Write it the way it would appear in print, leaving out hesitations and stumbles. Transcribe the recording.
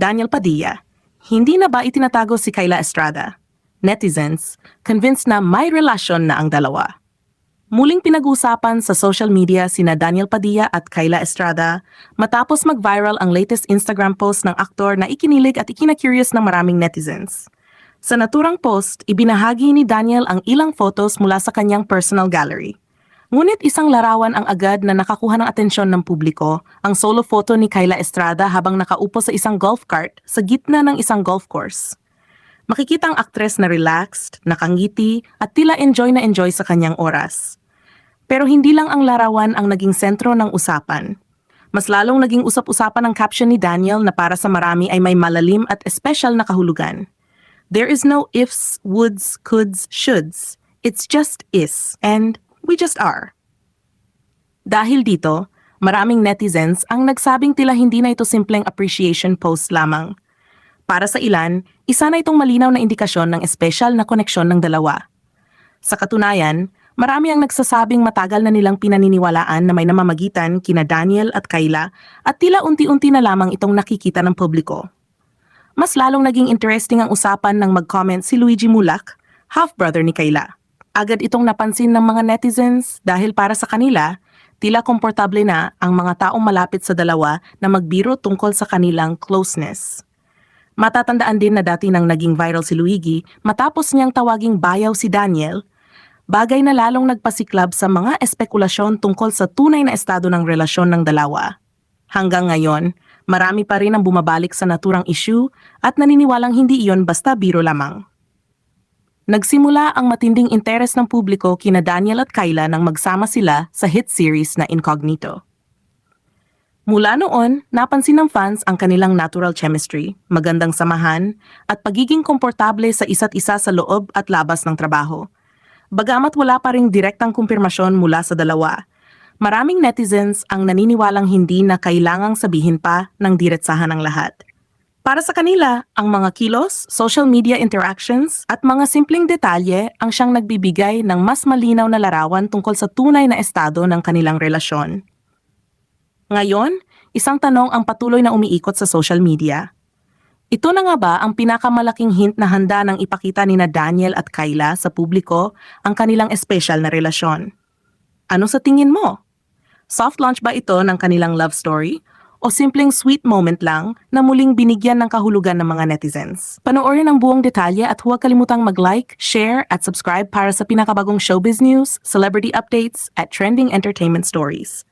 Daniel Padilla. Hindi na ba itinatago si Kayla Estrada? Netizens, convinced na may relasyon na ang dalawa. Muling pinag-usapan sa social media sina Daniel Padilla at Kayla Estrada matapos mag-viral ang latest Instagram post ng aktor na ikinilig at ikina-curious ng maraming netizens. Sa naturang post, ibinahagi ni Daniel ang ilang photos mula sa kanyang personal gallery. Ngunit isang larawan ang agad na nakakuha ng atensyon ng publiko, ang solo photo ni Kayla Estrada habang nakaupo sa isang golf cart sa gitna ng isang golf course. Makikita ang aktres na relaxed, nakangiti at tila enjoy na enjoy sa kanyang oras. Pero hindi lang ang larawan ang naging sentro ng usapan. Mas lalong naging usap-usapan ang caption ni Daniel na para sa marami ay may malalim at espesyal na kahulugan. There is no ifs, woulds, coulds, shoulds. It's just is, and we just are. Dahil dito, maraming netizens ang nagsabing tila hindi na ito simpleng appreciation post lamang. Para sa ilan, isa na itong malinaw na indikasyon ng espesyal na koneksyon ng dalawa. Sa katunayan, marami ang nagsasabing matagal na nilang pinaniniwalaan na may namamagitan kina Daniel at Kayla at tila unti-unti na lamang itong nakikita ng publiko. Mas lalong naging interesting ang usapan nang mag-comment si Luigi Mulak, half-brother ni Kayla. Agad itong napansin ng mga netizens dahil para sa kanila, tila komportable na ang mga taong malapit sa dalawa na magbiro tungkol sa kanilang closeness. Matatandaan din na dati nang naging viral si Luigi matapos niyang tawaging bayaw si Daniel, bagay na lalong nagpasiklab sa mga espekulasyon tungkol sa tunay na estado ng relasyon ng dalawa. Hanggang ngayon, marami pa rin ang bumabalik sa naturang issue at naniniwalang hindi iyon basta biro lamang. Nagsimula ang matinding interes ng publiko kina Daniel at Kayla nang magsama sila sa hit series na Incognito. Mula noon, napansin ng fans ang kanilang natural chemistry, magandang samahan, at pagiging komportable sa isa't isa sa loob at labas ng trabaho. Bagamat wala pa ring direktang kumpirmasyon mula sa dalawa, maraming netizens ang naniniwalang hindi na kailangang sabihin pa ng diretsahan ng lahat. Para sa kanila, ang mga kilos, social media interactions at mga simpleng detalye ang siyang nagbibigay ng mas malinaw na larawan tungkol sa tunay na estado ng kanilang relasyon. Ngayon, isang tanong ang patuloy na umiikot sa social media. Ito na nga ba ang pinakamalaking hint na handa ng ipakita nina Daniel at Kayla sa publiko ang kanilang espesyal na relasyon? Ano sa tingin mo? Soft launch ba ito ng kanilang love story? O simpleng sweet moment lang na muling binigyan ng kahulugan ng mga netizens? Panoorin ang buong detalye at huwag kalimutang mag-like, share at subscribe para sa pinakabagong showbiz news, celebrity updates at trending entertainment stories.